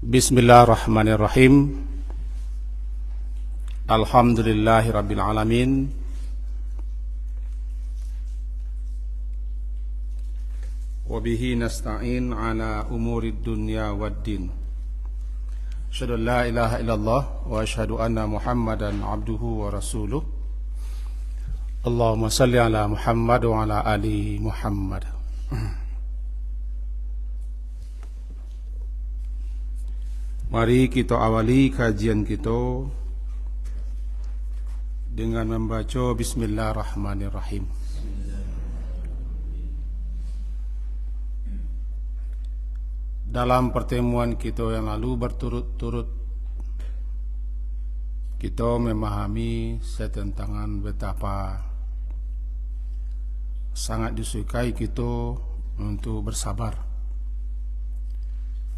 Bismillahirrahmanirrahim. Alhamdulillahirabbil alamin. Wa bihi nasta'in ala umurid dunya waddin. Asyhadu an la ilaha illallah wa asyhadu anna Muhammadan abduhu wa rasuluh. Allahumma salli ala Muhammad wa ala ali Muhammad. Mari kita awali kajian kita dengan membaca Bismillahirrahmanirrahim. Dalam pertemuan kita yang lalu berturut-turut kita memahami tentang betapa sangat disukai kita untuk bersabar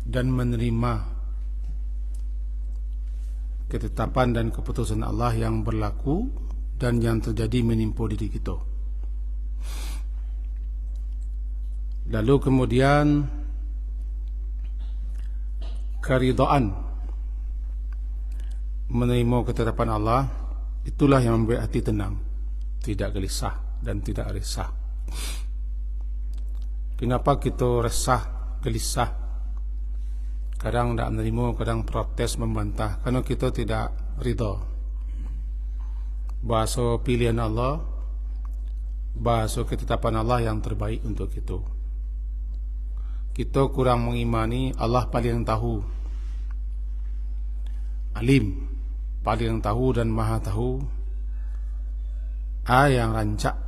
dan menerima ketetapan dan keputusan Allah yang berlaku dan yang terjadi menimpa diri kita. Lalu kemudian keridhaan menerima ketetapan Allah, itulah yang membuat hati tenang, tidak gelisah dan tidak resah. Kenapa kita resah, gelisah? Kadang tidak menerima, kadang protes, membantah, karena kita tidak ridha. Bahasa pilihan Allah, bahasa ketetapan Allah yang terbaik untuk kita. Kita kurang mengimani Allah paling tahu, alim, paling tahu dan maha tahu, yang rancak,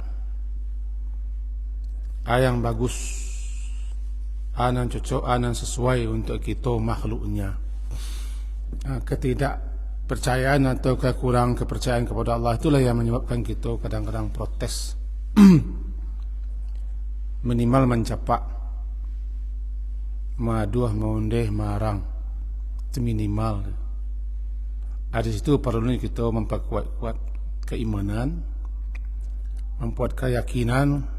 yang bagus, yang cocok, yang sesuai untuk kita makhluknya. Ketidakpercayaan atau kekurang kepercayaan kepada Allah itulah yang menyebabkan kita kadang-kadang protes, minimal mencapak, maduh, maundeh, marang, itu minimal. Di situ perlu kita memperkuat keimanan, membuat keyakinan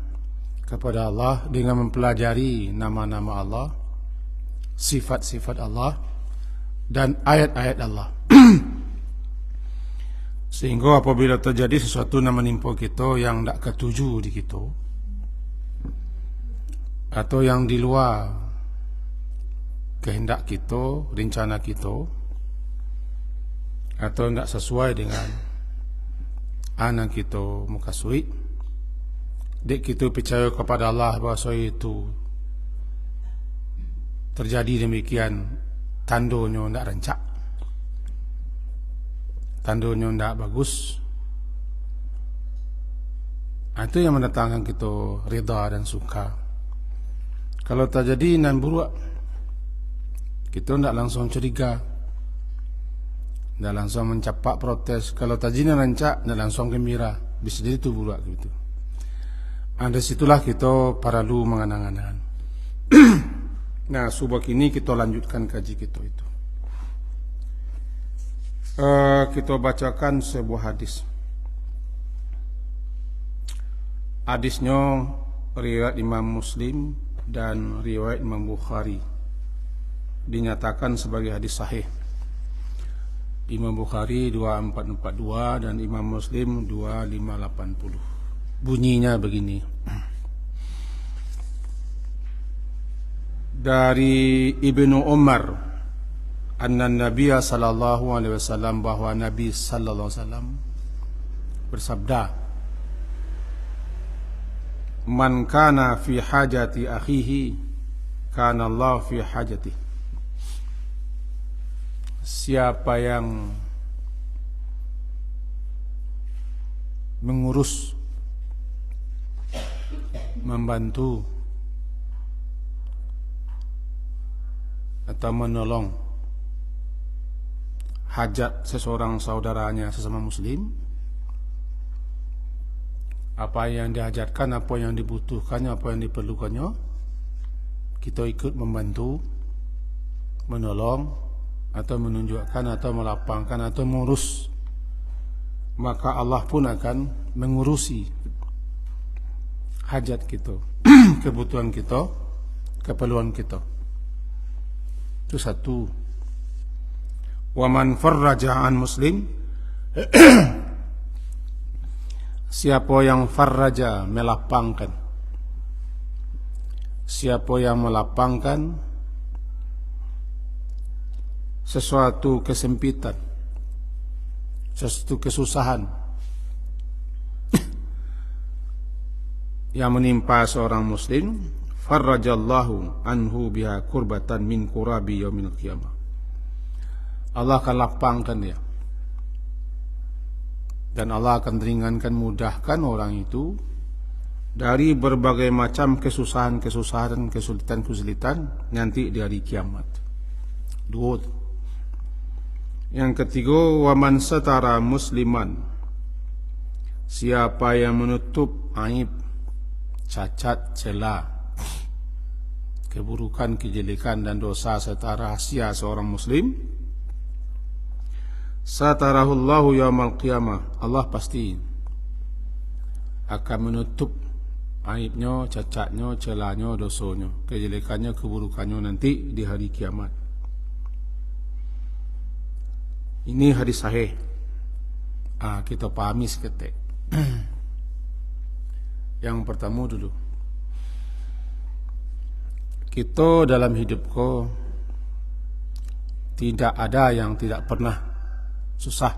kepada Allah dengan mempelajari nama-nama Allah, sifat-sifat Allah dan ayat-ayat Allah. Sehingga apabila terjadi sesuatu yang menimpa kita yang tidak ketuju di kita, atau yang di luar kehendak kita, rencana kita, atau tidak sesuai dengan anak kita muka suit, dek kita percaya kepada Allah bahawa itu terjadi demikian, tandanya tidak rancak, tandanya tidak bagus. Itu yang mendatangkan kita rida dan suka. Kalau terjadi nan buruk, kita tidak langsung curiga, tidak langsung mencapak protes. Kalau terjadi rancak, tidak langsung gembira, bisa jadi itu buruk gitu. Dari situlah kita perlu menganang-anang. Nah, subuh ini kita lanjutkan kaji kita itu. Kita bacakan sebuah hadis. Hadisnya riwayat Imam Muslim dan riwayat Imam Bukhari, dinyatakan sebagai hadis sahih. Imam Bukhari 2442 dan Imam Muslim 2580. Bunyinya begini. Dari Ibnu Umar, anna Nabiya sallallahu alaihi wasallam, bahwa Nabi sallallahu alaihi wasallam bersabda, man kana fi hajati akhihi kana Allah fi hajati. Siapa yang mengurus, membantu atau menolong hajat seseorang saudaranya sesama muslim, apa yang dihajatkan, apa yang dibutuhkannya, apa yang diperlukannya, kita ikut membantu, menolong, atau menunjukkan, atau melapangkan, atau mengurus, maka Allah pun akan mengurusi hajat kita, kebutuhan kita, keperluan kita. Itu satu. Wa man farraja an muslim, siapa yang farraja, melapangkan, siapa yang melapangkan sesuatu kesempitan, sesuatu kesusahan yang menimpa seorang muslim, farrajallahu anhu biha kurbatan min kurabi yaumil qiyamah. Allah akan lapangkan dia, dan Allah akan ringankan, mudahkan orang itu dari berbagai macam kesusahan-kesusahan, kesulitan-kesulitan nanti di hari kiamat. Dua. Yang ketiga, wa man satara musliman, siapa yang menutup aib, cacat, celah, keburukan, kejelekan dan dosa serta rahasia seorang muslim, satarahullahu yaumal qiyamah, Allah pasti akan menutup aibnya, cacatnya, celahnya, dosanya, kejelekannya, keburukannya nanti di hari kiamat. Ini hadis sahih. Kita pahami seketik. Yang pertama dulu, kita dalam hidupku tidak ada yang tidak pernah susah.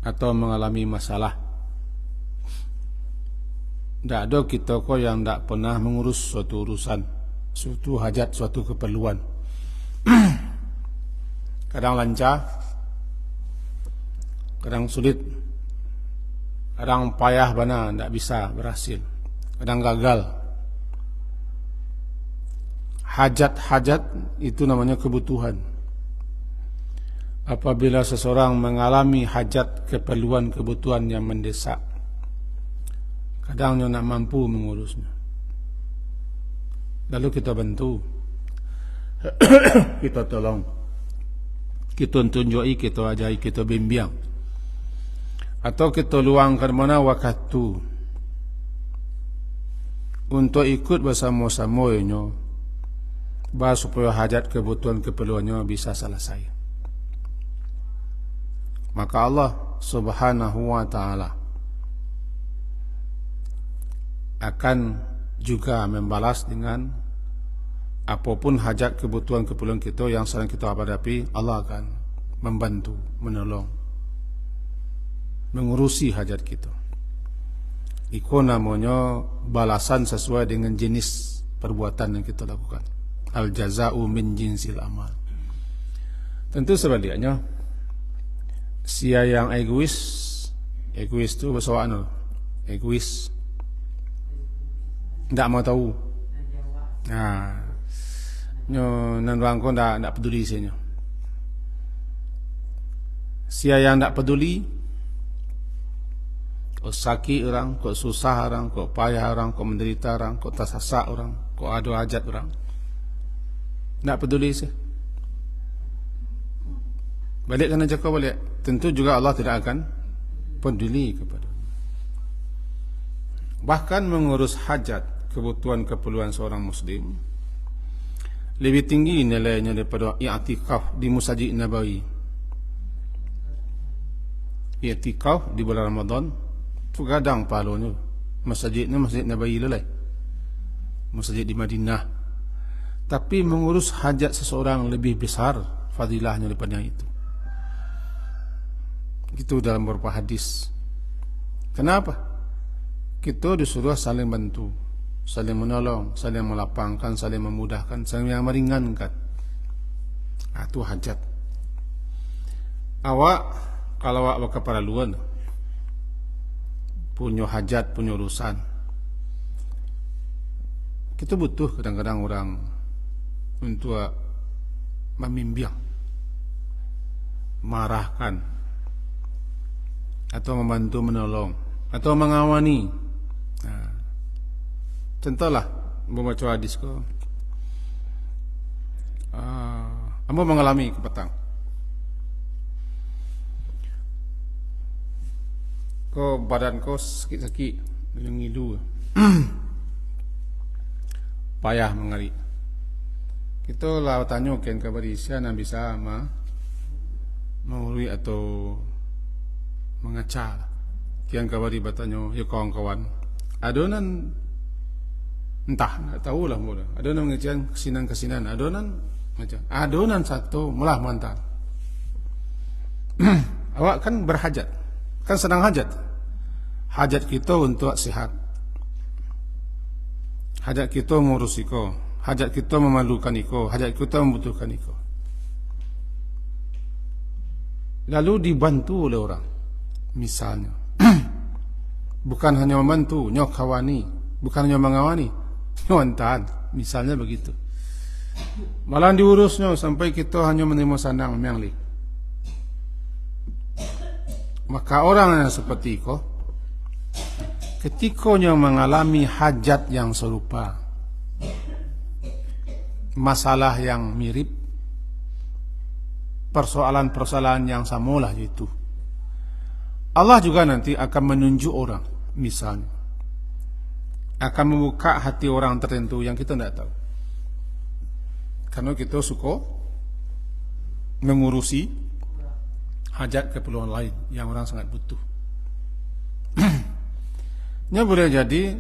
Atau mengalami masalah. Tidak ada kita kok yang tidak pernah mengurus suatu urusan, suatu hajat, suatu keperluan. Kadang lancar, kadang sulit, kadang payah bana, tidak bisa berhasil, kadang gagal. Hajat-hajat itu namanya kebutuhan. Apabila seseorang mengalami hajat, keperluan, kebutuhan yang mendesak, kadang dia nak mampu mengurusnya, lalu kita bantu, kita tolong, kita tunjuki, kita ajari, kita bimbing, atau kita luangkan mana waktu untuk ikut bersama-samanya, supaya hajat, kebutuhan, keperluannya bisa selesai. Maka Allah Subhanahu wa ta'ala akan juga membalas dengan apapun hajat, kebutuhan, keperluan kita yang sedang kita hadapi. Allah akan membantu, menolong, mengurusi hajat kita. Itu namanya balasan sesuai dengan jenis perbuatan yang kita lakukan. Al jaza'u min jinsil amal. Tentu sebaliknya, sia yang egois tu bahasa apa? Egois, tidak mau tahu. Nan orang kau tidak peduli sihnya. Sia yang tidak peduli, kau sakit orang, kau susah orang, kau payah orang, kau menderita orang, kau tersasak orang, kau ada hajat orang, tidak peduli sih. Balik kena cakap balik, tentu juga Allah tidak akan peduli kepada. Bahkan mengurus hajat, kebutuhan, keperluan seorang muslim lebih tinggi nilainya daripada i'tikaf di Masjid Nabawi. I'tikaf di bulan Ramadan tu gadang pahalanya. Masjidnya Masjid Nabawi lelai, masjid di Madinah. Tapi mengurus hajat seseorang lebih besar fadilahnya daripada itu. Itu dalam beberapa hadis. Kenapa? Kita disuruh saling bantu, saling menolong, saling melapangkan, saling memudahkan, saling meringankan. Itu hajat. Awak, kalau awak keperluan, punya hajat, punya urusan, kita butuh kadang-kadang orang untuk membimbing, marahkan, atau membantu menolong, atau mengawani. Contohlah, membaca hadis ko, ambo mengalami kepetang, ko badan ko sakit-sakit, ngilu, payah mengari. Kita lah tanya kan kepada Isya yang bisa mengurui atau mengacar. Kian kawan bertanya, ya kawan-kawan, adonan entah, tak tahulah mula. Adonan mengajar kesinan, adonan macam adonan satu mulah mantan. Awak kan berhajat, kan sedang hajat. Hajat kita untuk sihat. Hajat kita mengurus iko, hajat kita memalukan iko, hajat kita membutuhkan iko. Lalu dibantu oleh orang, misalnya. Bukan hanya membantu, nyok kawani, bukan hanya mengawani, nyontan, misalnya begitu. Malah diurusnya sampai kita hanya menerima sandang memanglik. Maka orang yang seperti itu, ketikanya mengalami hajat yang serupa, masalah yang mirip, persoalan-persoalan yang samalah itu, Allah juga nanti akan menunjuk orang, misalnya akan membuka hati orang tertentu yang kita tidak tahu, karena kita suka mengurusi hajat keperluan lain yang orang sangat butuh. Nya boleh jadi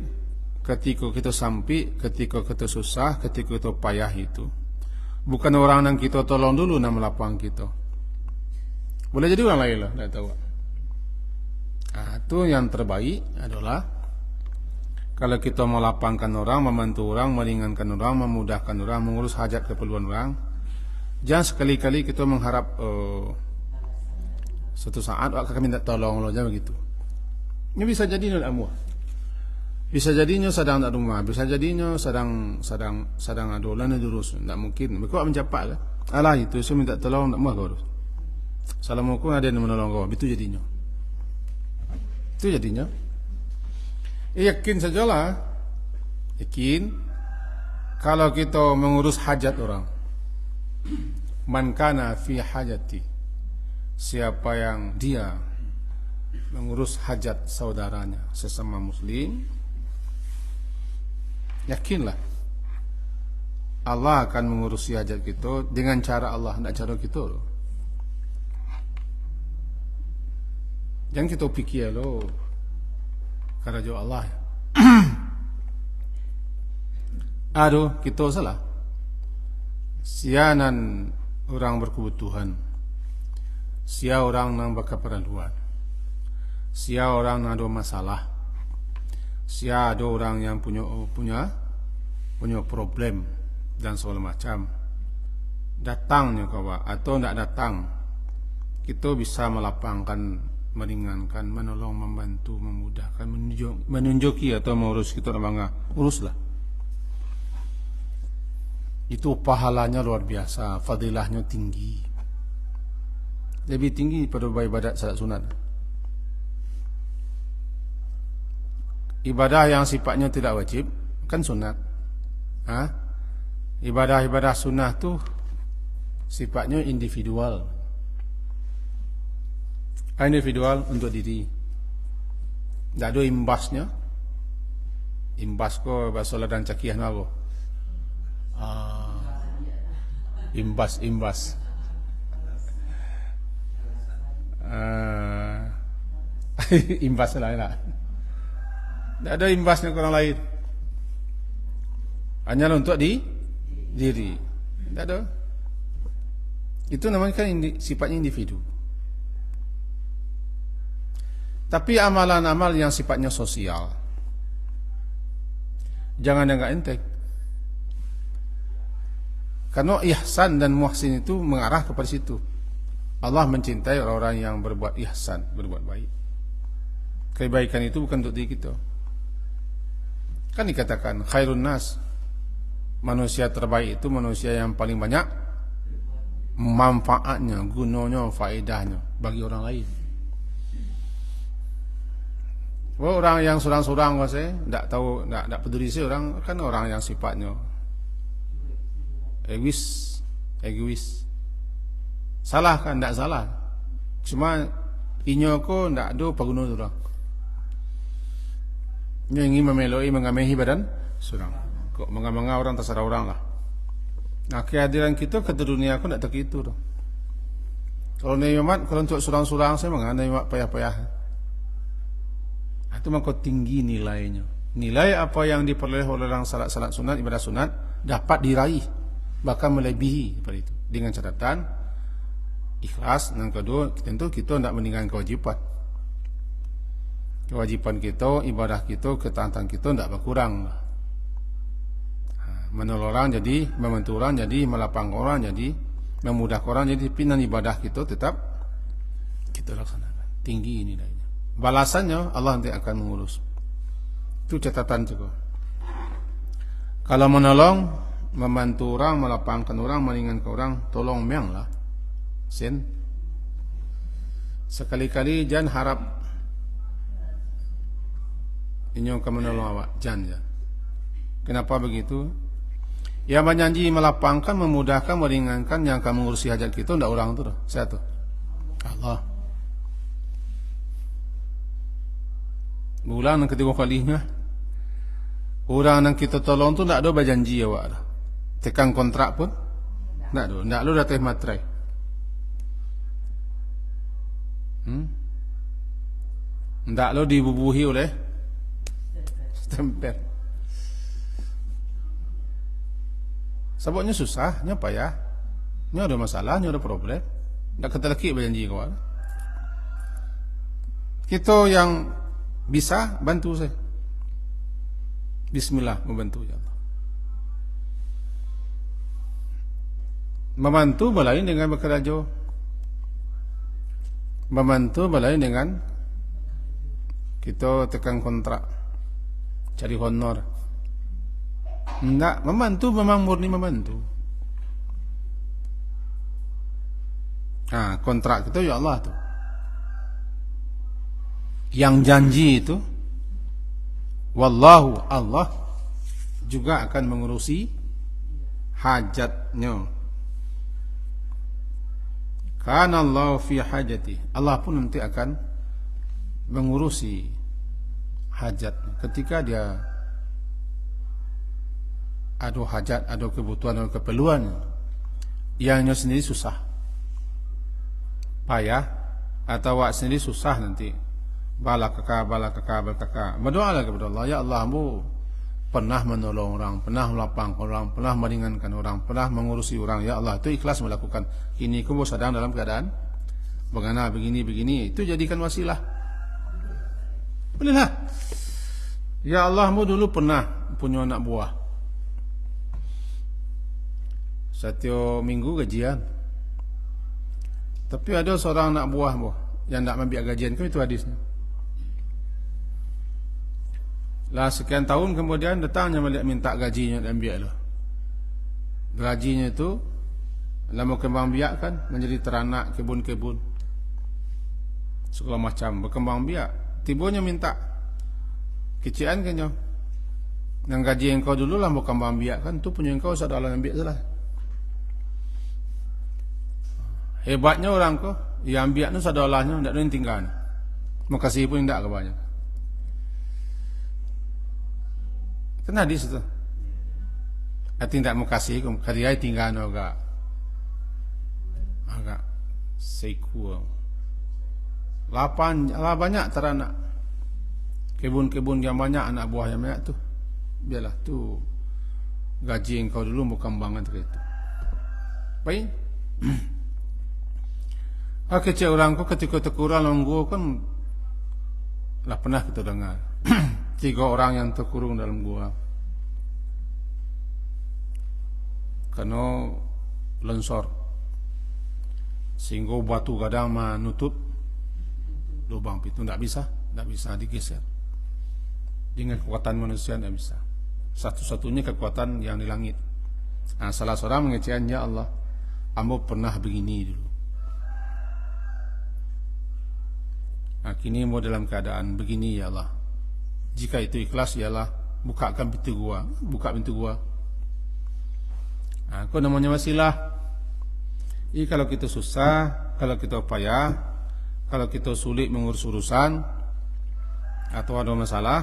ketika kita sampai, ketika kita susah, ketika kita payah itu, bukan orang yang kita tolong dulu nama lapang kita. Boleh jadi orang lain lah, tidak tahu. Itu yang terbaik adalah kalau kita melapangkan orang, membantu orang, meringankan orang, memudahkan orang, mengurus hajat keperluan orang. Jangan sekali-kali kita mengharap suatu saat akan minta tolong loh, jangan begitu. Ini bisa jadi nol amuah, bisa jadinya sedang tak rumah, bisa jadinya sedang adolan durus, tidak mungkin. Mereka mencapai lah. Alah itu saya minta tolong, tak mau kau. Assalamualaikum, ada yang menolong kau. Itu jadinya. Itu jadinya. Yakin sajalah. Yakin kalau kita mengurus hajat orang. Man kana fi hajati. Siapa yang dia mengurus hajat saudaranya sesama muslim, yakinlah Allah akan mengurusi hajat kita dengan cara Allah, tidak cara kita loh. Jangan kita fikir loh karena jauh Allah. Aduh, kita salah. Sianan orang berkebutuhan, sia orang yang berkeperluan, sia orang yang ada masalah, sia ada orang yang punya problem dan segala macam. Datangnya kawan atau tidak datang, kita bisa melapangkan, meringankan, menolong, membantu, memudahkan, menunjuki atau mengurus kita bangga, uruslah. Itu pahalanya luar biasa, fadilahnya tinggi, lebih tinggi pada ibadat salat sunat. Ibadah yang sifatnya tidak wajib kan sunat. Ibadah-ibadah sunnah tu sifatnya individual. Individual untuk diri. Tak ada imbasnya. Imbas ko bahasa ladang cakiah nabo. Imbas. Imbas lain lah. Tak ada imbasnya ke orang lain. Hanya untuk diri. Tak ada. Itu namanya kan sifatnya individu. Tapi amalan-amal yang sifatnya sosial, jangan yang enteng. Karena ihsan dan muhsin itu mengarah kepada situ. Allah mencintai orang-orang yang berbuat ihsan, berbuat baik. Kebaikan itu bukan untuk diri kita. Kan dikatakan khairun nas, manusia terbaik itu manusia yang paling banyak manfaatnya, gunanya, faedahnya bagi orang lain. Orang yang surang-surang tidak tahu, tidak peduli sih orang, kan orang yang sifatnya egois. Salah kan? Tidak salah. Cuma inyo ko tidak ada paguna orang. Inyo ingin memeloi, mengamehi badan surang. Kok mengamanga orang terserah orang lah. Nah, kehadiran kita ke dunia aku tidak terkitu tuh. Kalau nikmat, kalau untuk surang-surang saya mana nikmat payah-payah. Itu maka tinggi nilainya. Nilai apa yang diperoleh oleh orang salat sunat, ibadah sunat dapat diraih, bahkan melebihi daripada itu. Dengan catatan ikhlas. Yang kedua, tentu kita tidak meninggalkan kewajiban. Kewajiban kita, ibadah kita, ketaatan kita tidak berkurang. Menolong orang jadi, membantu orang jadi, melapang orang jadi, memudahkan orang jadi, pinan ibadah kita tetap kita laksanakan. Tinggi nilainya. Balasannya Allah nanti akan mengurus. Itu catatan juga. Kalau menolong, membantu orang, melapangkan orang, meringankan orang, tolong memang lah. Sen. Sekali-kali jangan harap ini akan menolong awak. Jangan. Kenapa begitu? Yang berjanji melapangkan, memudahkan, meringankan, yang akan mengurusi hajat kita tidak orang itu. Saya tuh Allah. Bulan yang ketiga kalinya, orang yang kita tolong tu tidak ada berjanji awak. Tekan kontrak pun tidak ada. Tidak ada datang materai. Tidak ada dibubuhi oleh stempel. Sebabnya susah, nya payah, nya ada masalah, nya ada problem. Tak kata laki berjanji kawan. Kita yang bisa bantu saya. Bismillah membantu ya Allah. Membantu berlain dengan bekerja. Membantu berlain dengan kita tekan kontrak, cari honor. Enggak, membantu memang murni membantu. Nah, kontrak itu ya Allah tuh. Yang janji itu wallahu Allah juga akan mengurusi hajatnya. Kana Allah fi hajati. Allah pun nanti akan mengurusi hajat ketika dia ada hajat, ada kebutuhan, ada keperluan yangnya sendiri susah, payah, atau awak sendiri susah nanti bala kakak. Berdoalah kepada Allah, ya Allah, Mu pernah menolong orang, pernah melapangkan orang, pernah meringankan orang, pernah mengurusi orang. Ya Allah, itu ikhlas melakukan ini. Kamu sedang dalam keadaan bagaimana begini, itu jadikan wasilah. Bolehlah. Ya Allah, Mu dulu pernah punya anak buah. Setiap minggu gajian. Tapi ada seorang anak buah yang tak ambil gajian, kan itu hadisnya. Lah sekian tahun kemudian datangnya minta gajinya dan ambil lah. Gajinya itu lama kembang biak kan, menjadi teranak kebun-kebun segala macam, berkembang biak. Tibanya minta kecian kan, yang gaji yang kau dulu lah berkembang biak kan, tu punya kau saudara ambil salah. Hebatnya orang kau, yang ambil tu saudaranya tidak ada yang tinggal. Makasih pun tidak kebanyakan. Kena di situ. Hati tidak makasih, dia tinggal agak seiku. Lah banyak teranak. Kebun-kebun yang banyak, anak buah yang banyak tu. Biarlah tu gaji yang kau dulu berkembangan itu. Baik. Kecil orang kau ketika terkurang longgo kan lah pernah kita dengar 3 orang yang terkurung dalam gua karena longsor sehingga batu gadang menutup lubang pintu, tidak bisa digeser dengan kekuatan manusia, tidak bisa. Satu-satunya kekuatan yang di langit. Nah, salah seorang mengecewakan, ya Allah, Amba pernah begini dulu. Nah, kini mau dalam keadaan begini ya Allah. Jika itu ikhlas ya Allah, buka pintu gua. Nah, kau namanya wasilah. Kalau kita susah, kalau kita payah, kalau kita sulit mengurus urusan atau ada masalah,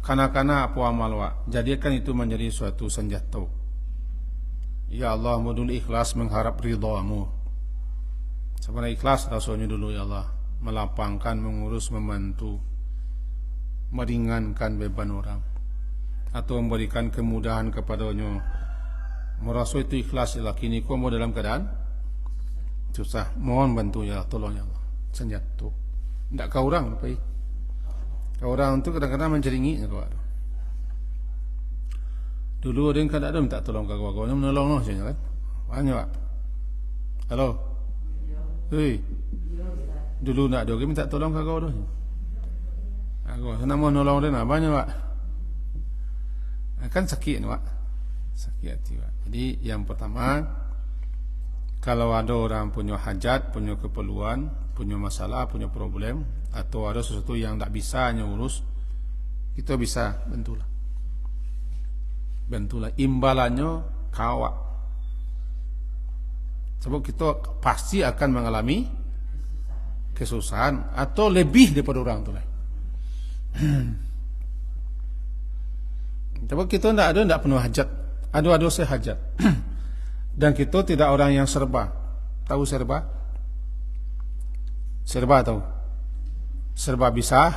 kana apa amal wa, jadikan itu menjadi suatu senjata. Ya Allah, mu dulu ikhlas mengharap ridha-Mu. Sebenarnya ikhlas rasanya dulu ya Allah, melapangkan, mengurus, membantu, meringankan beban orang, atau memberikan kemudahan kepadanya. Merasa itu ikhlas ya Allah. Kini kau mau dalam keadaan susah, mohon bantu ya Allah, tolong ya Allah. Senjata. Tidak kau orang, kau orang itu kadang-kadang menceringi kau. Dulu ada yang kadang-kadang minta tolong kau, kau menolong saja kan? Banyak Pak. Halo. Hei. Dulu nak ada orang minta tolong kau tu. Aku senang mau nolong dia nak banyak Pak. Kan sakit Pak. Sakit hati Pak. Jadi yang pertama, kalau ada orang punya hajat, punya keperluan, punya masalah, punya problem, atau ada sesuatu yang tak bisa urus, kita bisa bantulah. Bantulah, imbalannya kawak. Sebab kita pasti akan mengalami kesusahan atau lebih daripada orang tu lah. Sebab kita tidak penuh hajat, ada sehajat. Dan kita tidak orang yang serba. Tahu serba? Serba tahu? Serba bisa,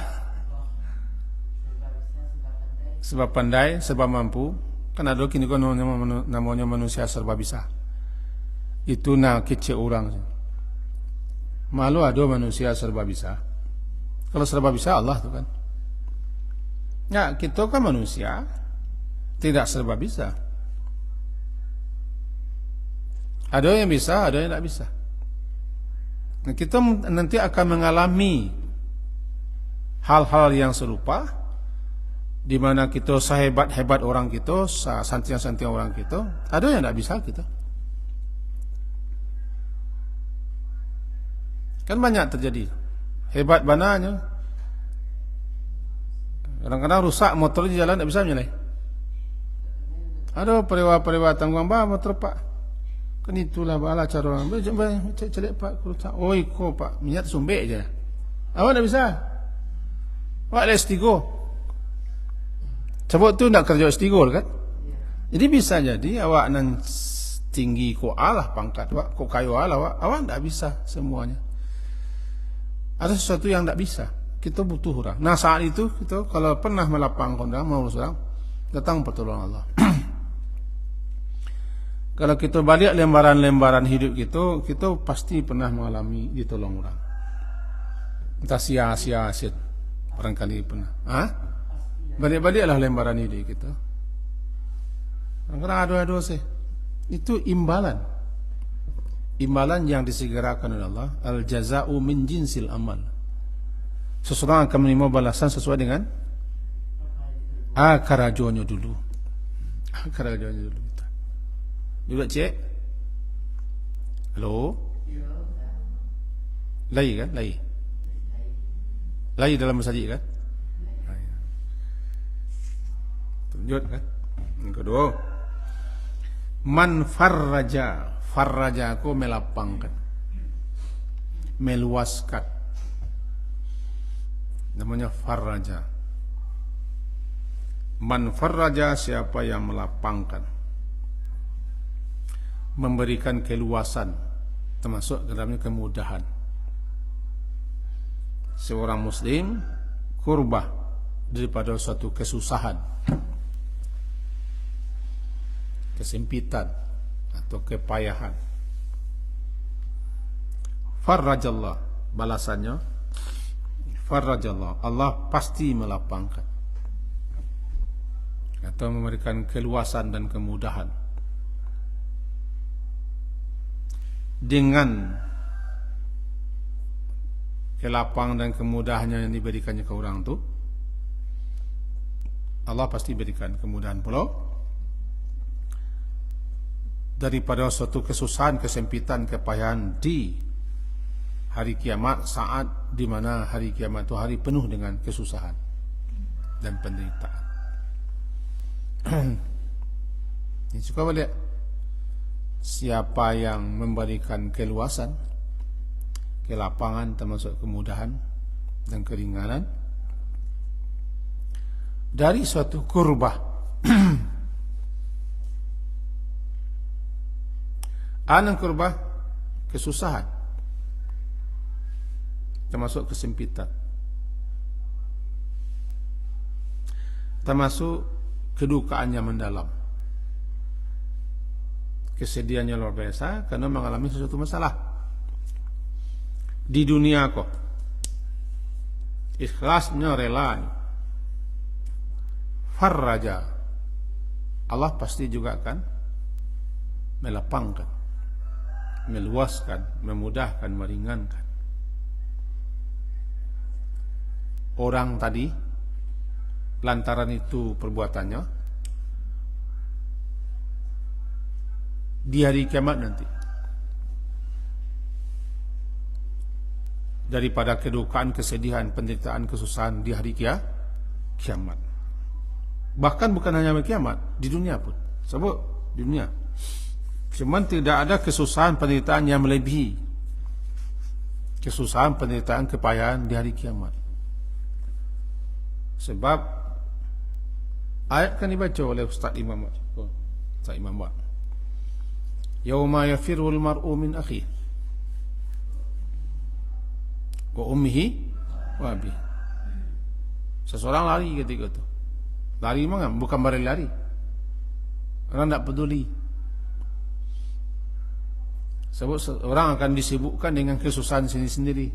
serba pandai, serba mampu. Kan ada kini kan namanya manusia serba bisa. Itu nak kecil orang. Malu ada manusia serba bisa. Kalau serba bisa Allah tu kan. Ya, kita kan manusia tidak serba bisa. Ada yang bisa, ada yang tak bisa. Nah, kita nanti akan mengalami hal-hal yang serupa, di mana kita sehebat-hebat orang kita, santian-santian orang kita, ada yang tak bisa kita. Kan banyak terjadi. Hebat bananya. Kadang-kadang rusak motor di jalan tak bisa menyalai. Ada periwa-periwa tanggung bah motor Pak. Kan itulah bala cara orang. Celek Pak, rusak. Oi ko Pak, minyak sumbek je. Awak tak bisa. Awak ada S3. Sebab tu nak kerja S3 kan. Jadi bisa jadi awak nan tinggi ko Allah pangkat awak, ko kayu Allah awak tak bisa semuanya. Ada sesuatu yang tak bisa. Kita butuh orang. Nah saat itu kita kalau pernah melapangkan orang, mau orang, datang pertolongan Allah. Kalau kita balik lembaran-lembaran hidup kita pasti pernah mengalami ditolong orang. Entah sia-sia asyik. Barangkali pernah. Balik-baliklah lembaran hidup kita. Kadang-kadang ada sih. Itu imbalan. Imbalan yang disegerakan oleh Allah. Al-jaza'u min jinsil amal. Seseorang akan menerima balasan sesuai dengan karajonya dulu. Karajonya dulu. Juga cek. Halo. Lai kan? Lai dalam masjid kan? Tunjuk kan? Yang kedua, man farraja. Farraja aku melapangkan, meluaskan. Namanya farraja. Man farraja, siapa yang melapangkan, memberikan keluasan, termasuk dalamnya kemudahan. Seorang muslim kurbah daripada suatu kesusahan, kesempitan atau kepayahan. Farrajallah, balasannya farrajallah, Allah pasti melapangkan atau memberikan keluasan dan kemudahan. Dengan kelapang dan kemudahannya yang diberikannya ke orang itu, Allah pasti berikan kemudahan pula daripada suatu kesusahan, kesempitan, kepayahan di hari kiamat, saat di mana hari kiamat itu hari penuh dengan kesusahan dan penderitaan. Ini suka balik. Siapa yang memberikan keluasan, kelapangan, termasuk kemudahan dan keringanan dari suatu kurbah, Anang kurba kesusahan, termasuk kesempitan, termasuk kedukaannya mendalam, kesedihannya luar biasa karena mengalami sesuatu masalah di dunia kok. Ikhlasnya rela, farraja, Allah pasti juga akan melapangkan, meluaskan, memudahkan, meringankan. Orang tadi lantaran itu perbuatannya di hari kiamat nanti, daripada kedukaan, kesedihan, penderitaan, kesusahan di hari kiamat. Bahkan bukan hanya hari kiamat, di dunia pun. Sebab di dunia cuman tidak ada kesusahan, penderitaan yang melebihi kesusahan, penderitaan, kepayahan di hari kiamat. Sebab ayat kan dibaca oleh Ustaz Imam Wak. Yauma yafirul mar'u min akhihi wa ummihi wa abihi. Seseorang lari ketika itu. Lari mana? Bukan berlari. Orang tidak peduli. Sebab orang akan disibukkan dengan kesusahan sendiri-sendiri,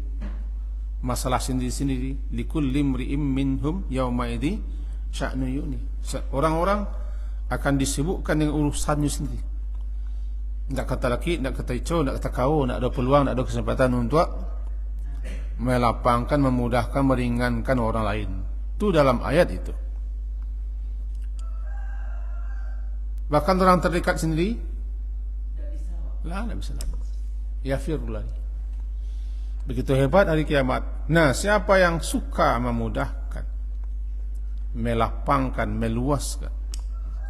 masalah sendiri-sendiri. Likulli imri'im minhum yawma idzi sya'nu yu'ni. Orang-orang akan disibukkan dengan urusannya sendiri. Tidak kata laki, tidak kata hijau, tidak kata kau, tidak ada peluang, tidak ada kesempatan untuk melapangkan, memudahkan, meringankan orang lain. Itu dalam ayat itu. Bahkan orang terdekat sendiri tidak bisa lari. Yafirul lari. Begitu hebat hari kiamat. Nah, siapa yang suka memudahkan, melapangkan, meluaskan,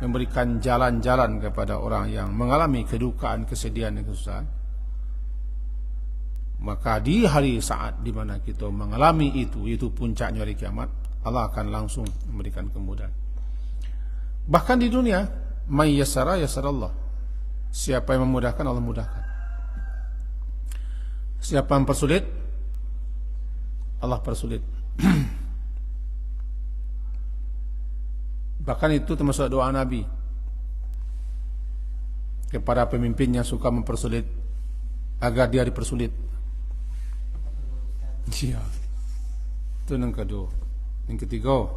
memberikan jalan-jalan kepada orang yang mengalami kedukaan, kesedihan dan kesusahan, maka di hari saat di mana kita mengalami itu puncaknya hari kiamat, Allah akan langsung memberikan kemudahan. Bahkan di dunia, may yassara yassarallah. Siapa yang memudahkan, Allah mudahkan. Siapa yang persulit, Allah persulit. Bahkan itu termasuk doa Nabi kepada pemimpin yang suka mempersulit agar dia dipersulit. Iya. Itu yang kedua. Yang ketiga,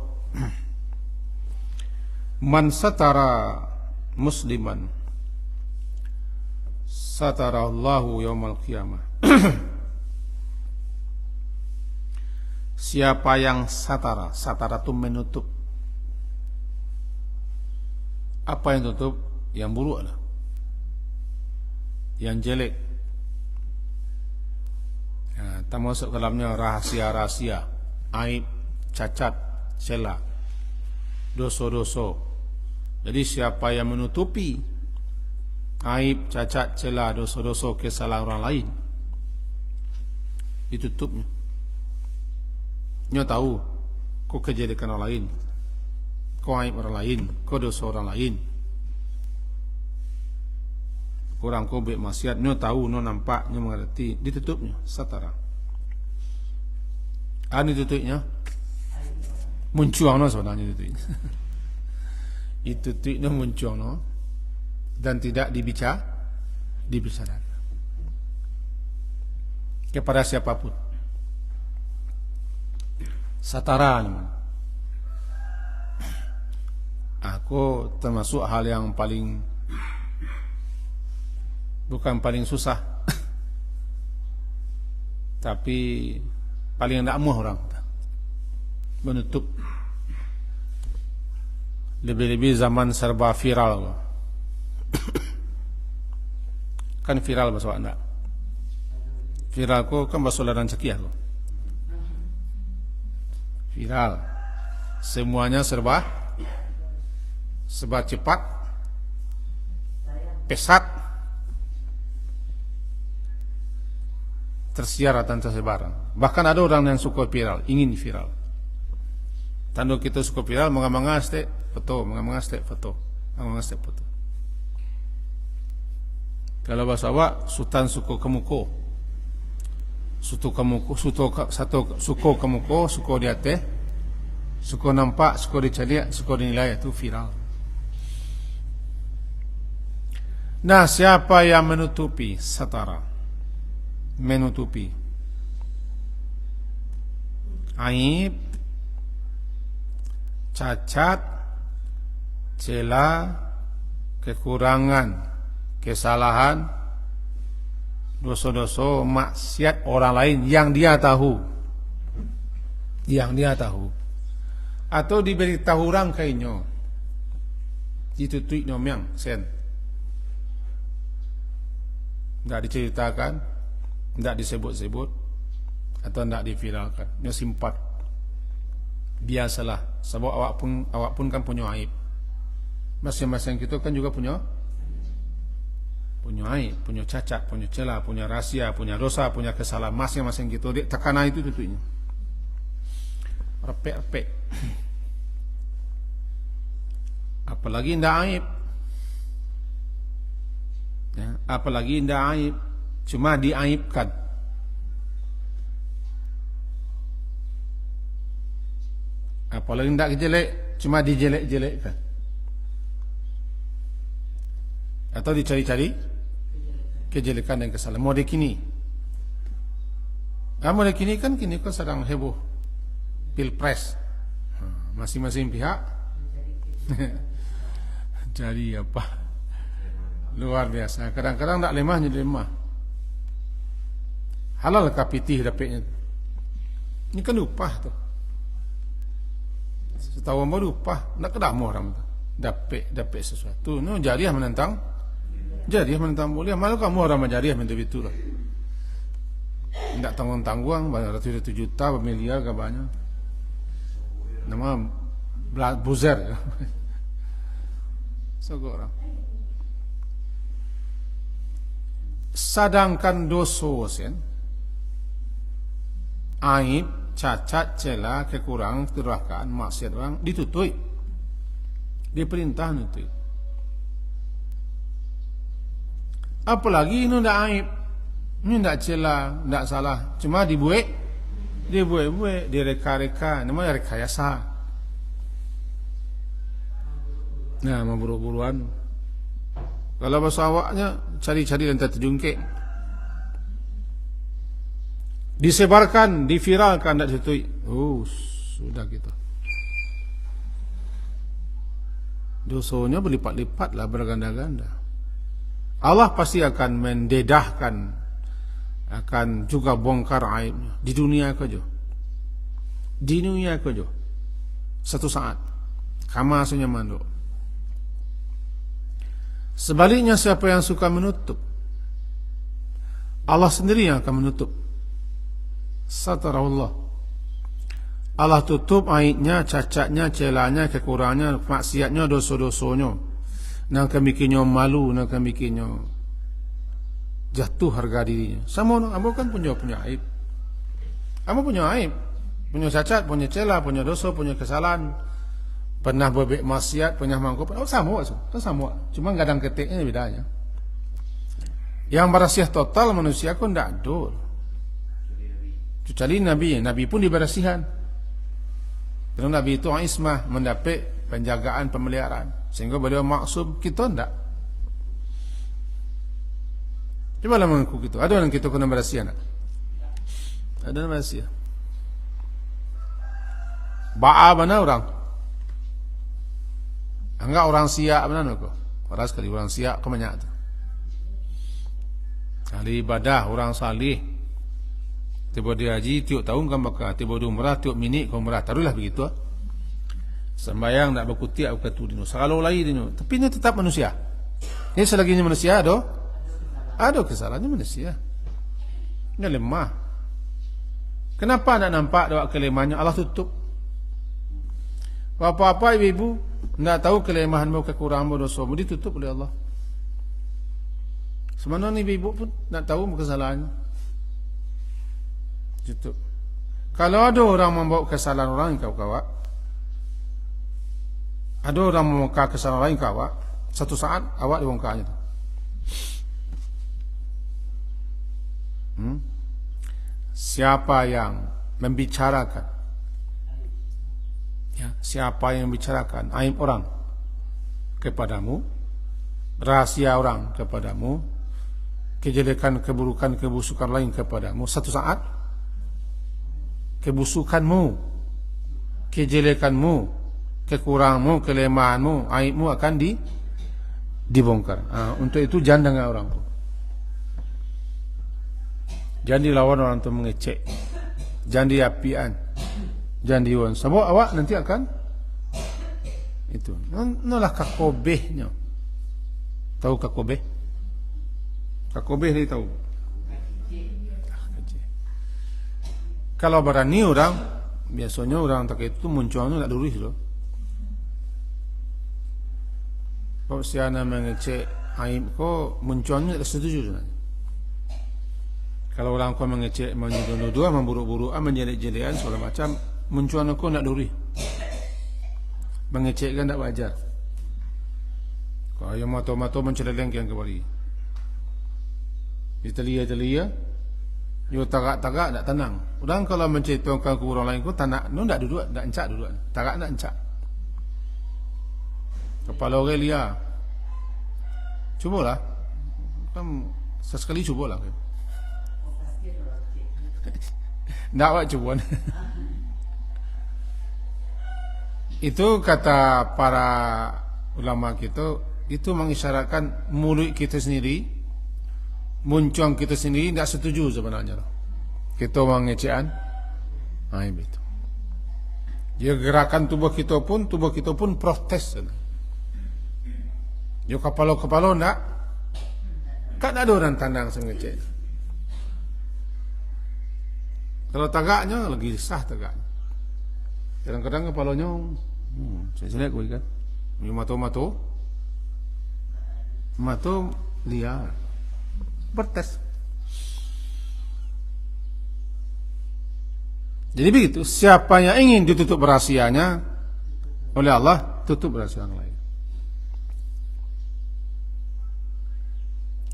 man satara musliman satara Allahu yaumal qiyamah. Siapa yang satara, satara itu menutup. Apa yang tutup? Yang buruk lah, yang jelek. Nah, termasuk dalamnya rahasia-rahasia, aib, cacat, celah, dosa-dosa. Jadi siapa yang menutupi aib, cacat, celah, dosa-dosa, kesalahan orang lain, ditutupnya. Dia tahu kau kejelekan orang lain, kau aib orang lain, kau dosa orang lain. Orang kau buat maksiat, dia tahu, dia nampak, dia mengerti, ditutupnya, satara. Ini tutupnya muncuang sebenarnya tutupnya. Itu tutupnya muncuang dan tidak dibicarakan kepada siapapun. Satara. Aku termasuk hal yang paling, bukan paling susah, tapi paling tidak muah orang menutup. Lebih-lebih zaman serba viral. Kan viral bahasa anda. Viral ko kan bahasa laran sekian. Viral. Semuanya serba cepat, pesat, tersiar dan tersebar. Bahkan ada orang yang suka viral, ingin viral. Tanda kita suka viral, mengamangaste foto, Kalau bahasa awak, Sultan Suko Kemuko. Satu suko kemuko, suko di atas, suko nampak, suko dicaliak, suko dinilai, itu viral. Nah, siapa yang menutupi satara, menutupi aib, cacat, celah, kekurangan, kesalahan, dosa-dosa, maksiat orang lain yang dia tahu, atau diberitahu orang kainyo, ditutui nomyang sen, tidak diceritakan, tidak disebut-sebut, atau tidak diviralkan, dia simpat, biasalah. Sebab awak pun kan punya aib, masing-masing kita kan juga punya aib, punya cacat, punya celah, punya rahasia, punya dosa, punya kesalahan, masing-masing kita. Dia tekanan itu tutupnya. Repek-repek. Apalagi ndak aib. Ya, apalagi ndak aib, cuma diaibkan. Apalagi ndak jelek, cuma dijelek-jelekkan. Atau dicari-cari kejelekan dan kesalahan. Model kini kan sedang heboh pilpres, masing-masing pihak jadi apa, luar biasa. Kadang-kadang tak lemah jadi lemah. Halal kapitih dapetnya. Ini kan upah tuh, setahun baru upah, nak kedamu orang tu dapat sesuatu. No, jariah menentang boleh. Malu kamu orang majariah minta itu lah. Tidak tanggung-tanggung, ratus-ratus juta, bermiliar ke banyak. Nama buzer. Sogok orang. Sedangkan dosa sen, aib, cacat, celah, kekurangan, kedurhakaan, maksiat orang ditutup. Diperintah nutup. Apalagi ini tidak aib, ini tidak celah, tidak salah, cuma dibuat, direka-reka, namanya rekayasa. Nah, memburu-buruan. Kalau bahasa awaknya, cari-cari dan terjungkit. Disebarkan, diviralkan, tidak ditutui. Oh, sudah gitu. Dosanya berlipat-lipat lah, berganda-ganda. Allah pasti akan mendedahkan, akan juga bongkar aibnya di dunia kejo. Satu saat kama asunya manduk. Sebaliknya, siapa yang suka menutup, Allah sendiri yang akan menutup. Satarahullah, Allah tutup aibnya, cacatnya, celahnya, kekurangannya, maksiatnya, dosa-dosanya. Nak bikinnya malu, nak bikinnya jatuh harga dirinya. Sama orang, kamu kan punya aib. Kamu punya aib, punya cacat, punya celah, punya dosa, punya kesalahan. Pernah berbuat maksiat, pernah mangkuk. Oh, sama. Cuma gadang ketiknya bedanya. Yang berasiah total manusia pun tidak ada. Kecuali Nabi pun diberasihan. Karena Nabi itu ismah, mendapat penjagaan, pemeliharaan. Sehingga beliau maksum, kita tidak. Coba lah mengaku gitu. Ada orang kita kena berasihan? Ada berasihan. Ba'a mana orang? Enggak orang siap mana kok? Orang sekali orang siap kebanyak tu. Ahli ibadah, orang salih. Tiba dia haji, tiap tahun kan bakal. Tiba dia umrah, tiap minit kan umrah. Taruhlah begitu. Sembayang tak berkutik aku kata dino. Selalu lain dino. Tapi ini tetap manusia. Ini selagi ini manusia ada kesalahannya manusia. Ini lemah. Kenapa nak nampak doa kelemahannya? Allah tutup. Apa-apa ibu nak tahu kelemahanmu, kekuranganmu, dosamu ditutup oleh Allah. Semana ni ibu pun nak tahu kesalahannya. Tutup. Kalau ada orang membawa kesalahan orang kau kawak, ada orang membongkar kesalahan lain ke awak, satu saat awak dibongkarnya tu. Siapa yang membicarakan, ya, siapa yang membicarakan aib orang kepadamu, rahasia orang kepadamu, kejelekan, keburukan, kebusukan lain kepadamu, satu saat kebusukanmu, kejelekanmu, kekuranganmu, kelemahanmu, aibmu akan dibongkar. Untuk itu jangan dengan orang tu. Jangan dilawan orang tu mengecek, jangan diapian, jangan diwan. Sebab awak nanti akan itu. Nolah kakobehnya. Tahu kakobeh? Kakobeh dia tahu. Kalau berani orang, biasanya orang tak itu munculnya tak durih loh. Kalau siapa mengecek aib ko munculnya tak setuju sebenarnya. Kalau orang kau mengecek, menuduh, memburuk-buruk, menjelek-jelekan segala macam, munculnya kau nak duri. Mengecekkan tak wajar. Kalau yang mata-mata mencelelengkan kembali. Di telia-telia, yo tagak-tagak tak tenang. Orang kalau menceritakan ke orang lain, kau tak nak, no tak duduk, tak encak duduk. Tagak nak encak. Kepala orang liar. Cubalah. Kan sesekali cubalah. Tak awak cuba. Itu kata para ulama kita, itu mengisyaratkan mulut kita sendiri, muncung kita sendiri tak setuju sebenarnya. Kita mengecekan aib itu. Ya, gerakan tubuh kita pun protes. Ya, kepala-kepala nak, kan ada orang tandang mengecek. Kalau tagaknya lagi sah tagaknya. Kadang-kadang kepalanya saya lihat kan. Mato liar. Bertes. Jadi begitu, siapa yang ingin ditutup rahasianya oleh Allah, tutup rahasia yang lain.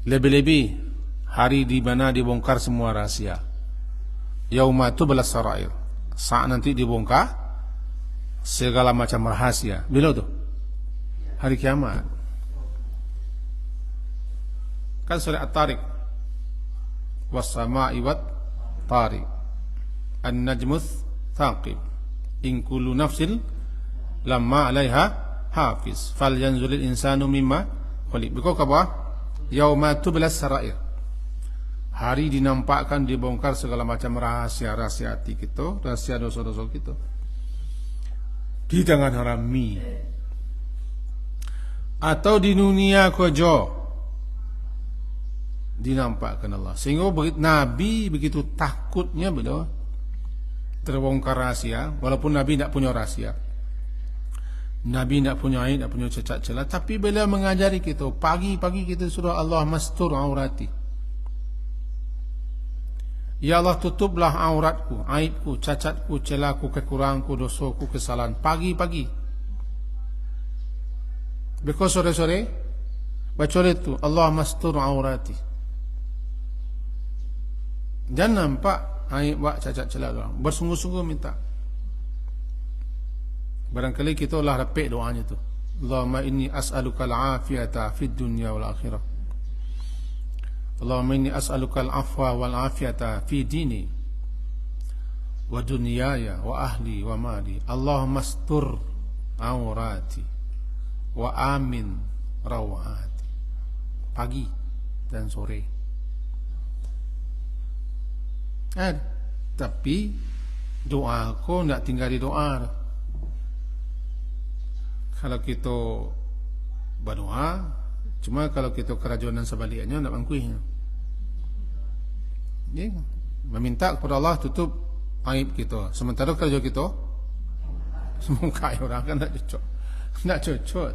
Lebih-lebih hari di mana dibongkar semua rahasia. Yauma tublas sarair. Saat nanti dibongkar segala macam rahasia. Bila tu? Hari kiamat. Kan surah At-Tariq. Was-sama'i wat-tariq. An-najmus thaqib. In kullu nafsin lamma 'alaiha hafiz. Falyanzuril insanu mimma khuliq. Biko apa? Yauma tublas sarair. Hari dinampakkan, dibongkar segala macam rahasia-rahasia hati kita, rahasia dosa-dosa kita. Di tangan harami. Atau di dunia kojo dinampakkan Allah. Sehingga Nabi begitu takutnya bila terbongkar rahasia, walaupun Nabi tidak punya rahasia. Nabi tidak punya aib, tidak punya cacat celah, tapi bila mengajari kita, pagi-pagi kita suruh Allah mastur aurati. Ya Allah, tutuplah auratku, aibku, cacatku, celahku, kekuranganku, dosaku, kesalahan. Pagi-pagi. Because sore-sore baca itu Allah mastur aurati. Jangan nampak aib, cacat, celah orang. Bersungguh-sungguh minta. Barangkali kita lah repek doanya tu. Allahumma inni as'aluka al-afiyata fid dunya wal akhirah. Allahumma inni as'aluka al-afwa wal afiyata fi dini wa dunyaya wa ahli wa mali. Allahumma astur aurati wa amin rawati. Pagi dan sore. Tapi doa ko nak tinggal di doa. Kalau kita berdoa, cuma kalau kita kerajunan sebaliknya nak mangkuinya. Ya, meminta kepada Allah tutup aib kita. Sementara kerja kita semoga orang kan tak cocok. Tak cocok.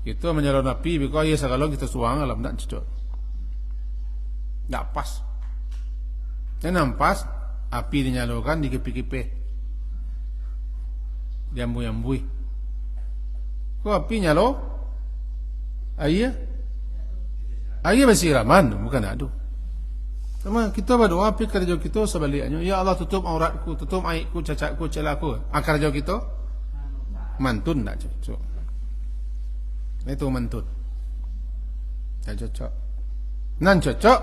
Kita menyalon api because ya segala kita suang alam tak cocok. Tak pas. Dan nampas api dinyalakan dikepi-kepi. Diambu-ambui. Kau api nyalo? Ayah masih raman, bukan adu. Sama kita berdoa, tapi kerja kita sebaliknya. Ya Allah, tutup auratku, tutup aibku, cacatku, celaku. Kerja kita mantun tak cocok. Itu mantun. Tak cocok. Nan cocok.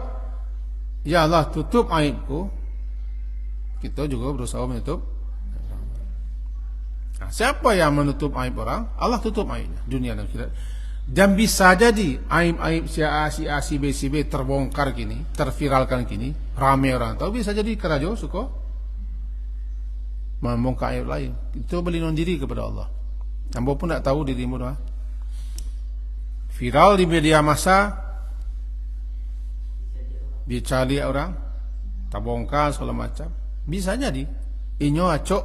Ya Allah, tutup aibku. Kita juga berusaha menutup. Nah, siapa yang menutup aib orang? Allah tutup aibnya, dunia dan akhirat. Dan bisa jadi aib-aib si A, si B, terbongkar gini, terviralkan gini, ramai orang tahu, bisa jadi kerajo suka membongkar aib lain. Itu berlindung diri kepada Allah. Hamba pun tak tahu dirimu dah. Viral di media massa, dicari orang, terbongkar segala macam. Bisa jadi inyo acok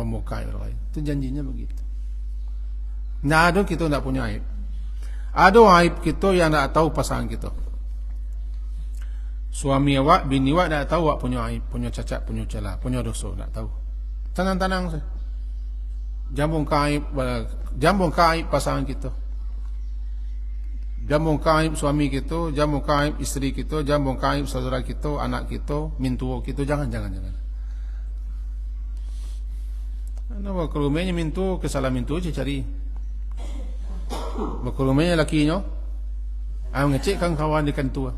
membongkar aib lain. Itu janjinya begitu. Nah, ada kita tak punya aib. Ada aib kita yang tak tahu pasangan kita. Suami awak, bini awak tak tahu awak punya aib, punya cacat, punya celah, punya dosa, tak tahu. Tenang-tenang saja. Jambung aib pasangan kita. Jambung aib suami kita, jambung aib isteri kita, jambung aib saudara kita, anak kita, mintu kita, jangan. Ana kalau rumahnya mintu, kesalahan mintu je cari. Berkurumnya lakinya ngecek kan kawan di kantua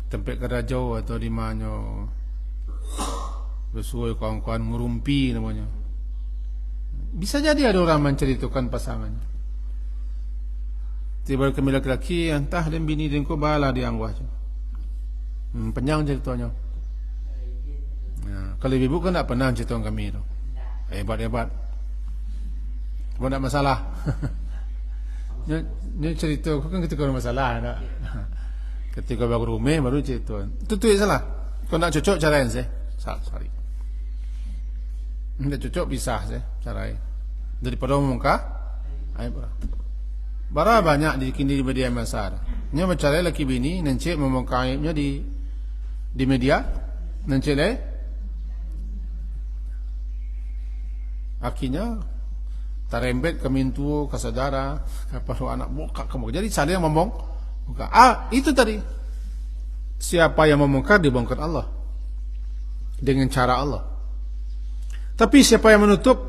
tempat kerajau atau di mana bersuai kawan-kawan ngurumpi namanya. Bisa jadi ada orang menceritakan pasangannya, tiba kami laki-laki entah dan bini dan ko bala di angwah panjang ceritanya. Nah, kalau ibu kan tak pernah cerita kami tu hebat bukan tak masalah. Ini cerita kan ketika ada masalah tak? Ketika baru rumah baru cerita. Itu salah. Kau nak cocok carain saya. Sorry. Tidak cocok pisah saya carain. Daripada muka, aib orang. Bara banyak di media massa. Ini bercara laki bini nencik memongkar aibnya di media, nencik akhirnya terembet ke mintu, ke saudara, ke anak bokak kamu. Jadi saling membongkar. Itu tadi. Siapa yang membongkar dibongkar Allah dengan cara Allah. Tapi siapa yang menutup,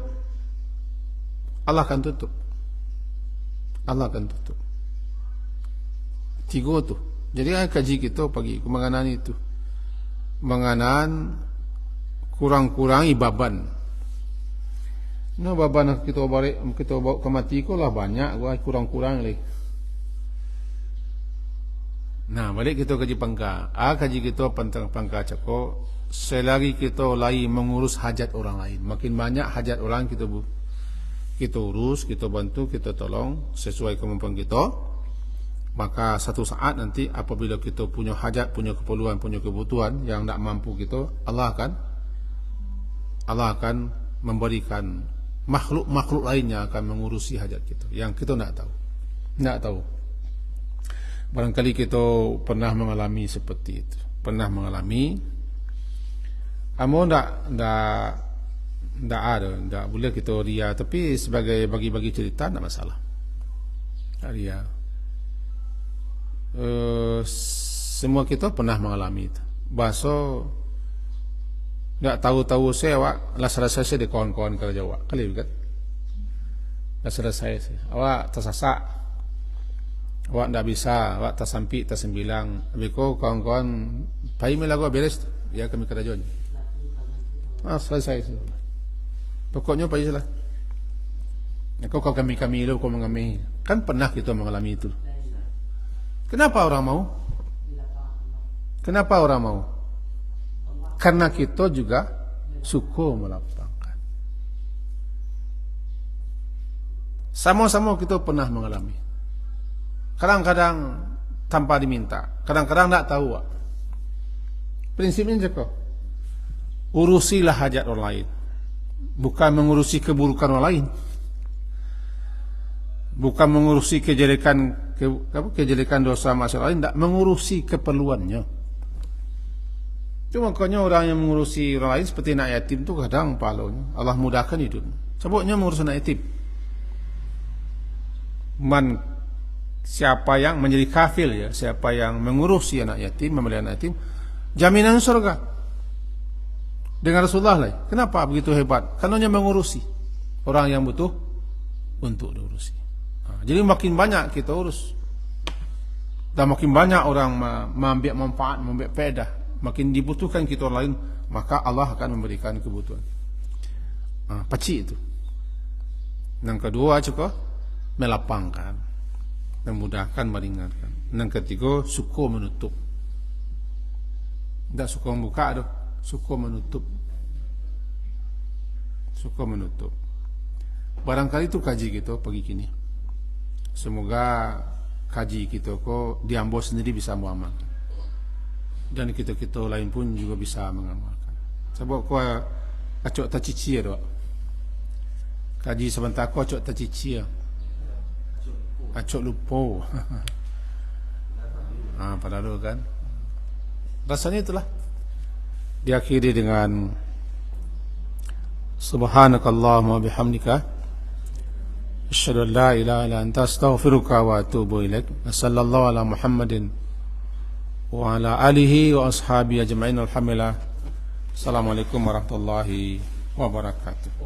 Allah akan tutup. Allah akan tutup. Tiga tu. Jadi kaji kita pagi mengenai itu, mengenai kurang-kurang ibaban. No baban kita bawa ke mati ko lah banyak, gua kurang-kurang lagi. Nah, balik kita kaji pangka. Kaji kita pangka cako. Selagi kita lagi mengurus hajat orang lain, makin banyak hajat orang kita urus, kita bantu, kita tolong sesuai kemampuan kita. Maka satu saat nanti apabila kita punya hajat, punya keperluan, punya kebutuhan yang tak mampu kita, Allah akan memberikan makhluk lainnya akan mengurusi hajat kita yang kita tak tahu. Barangkali kita pernah mengalami seperti itu, Amo tak boleh kita ria, tapi sebagai bagi-bagi cerita tak masalah. Ria. Semua kita pernah mengalami itu. Bahasa tak tahu saya awak rasa saya di kawan-kawan kerja awak kali juga. Rasa saya awak tersasak, awak tak bisa, awak tersampi, tersembilang. Biko kawan-kawan pai melagu beres ya kami kerja. Selesai. Pokoknya pai salah. Kau kami lu kau mengalami. Kan pernah kita mengalami itu. Kenapa orang mau? Karena kita juga suka melapangkan. Sama-sama kita pernah mengalami. Kadang-kadang tanpa diminta, kadang-kadang tak tahu. Prinsipnya juga urusilah hajat orang lain, bukan mengurusi keburukan orang lain, bukan mengurusi kejelekan dosa masyarakat lain, tak mengurusi keperluannya. Itu makanya orang yang mengurusi orang lain seperti anak yatim tu kadang pahalanya Allah mudahkan hidup. Sebabnya mengurus anak yatim. Man siapa yang menjadi kafil, ya, siapa yang mengurusi anak yatim, memelihara anak yatim, jaminan surga dengan Rasulullah lah. Kenapa begitu hebat? Karena dia mengurusi orang yang butuh untuk diurusi. Jadi makin banyak kita urus, dan makin banyak orang mengambil manfaat, mengambil faedah, makin dibutuhkan kita orang lain, maka Allah akan memberikan kebutuhan. Pacik itu. Yang kedua juga melapangkan, memudahkan, meringankan. Yang ketiga suka menutup. Tidak suka membuka, suka menutup. Suka menutup. Barangkali itu kaji kita pagi kini. Semoga kaji kita kok diambil sendiri bisa mengamalkan, dan kita lain pun juga bisa mengamalkan. Sebab kau acok tak cici ya, kaji sebentar kau acok tak cici ya, acok lupa. Padahal kan rasanya itulah. Diakhiri dengan subhanakallahumma bihamdika asyhadu an la ilaha illa anta astaghfiruka wa atubu ilaik. Sallallahu ala Muhammadin wa ala alihi wa ashabihi ajma'in. Alhamdulillah. Assalamualaikum warahmatullahi wabarakatuh.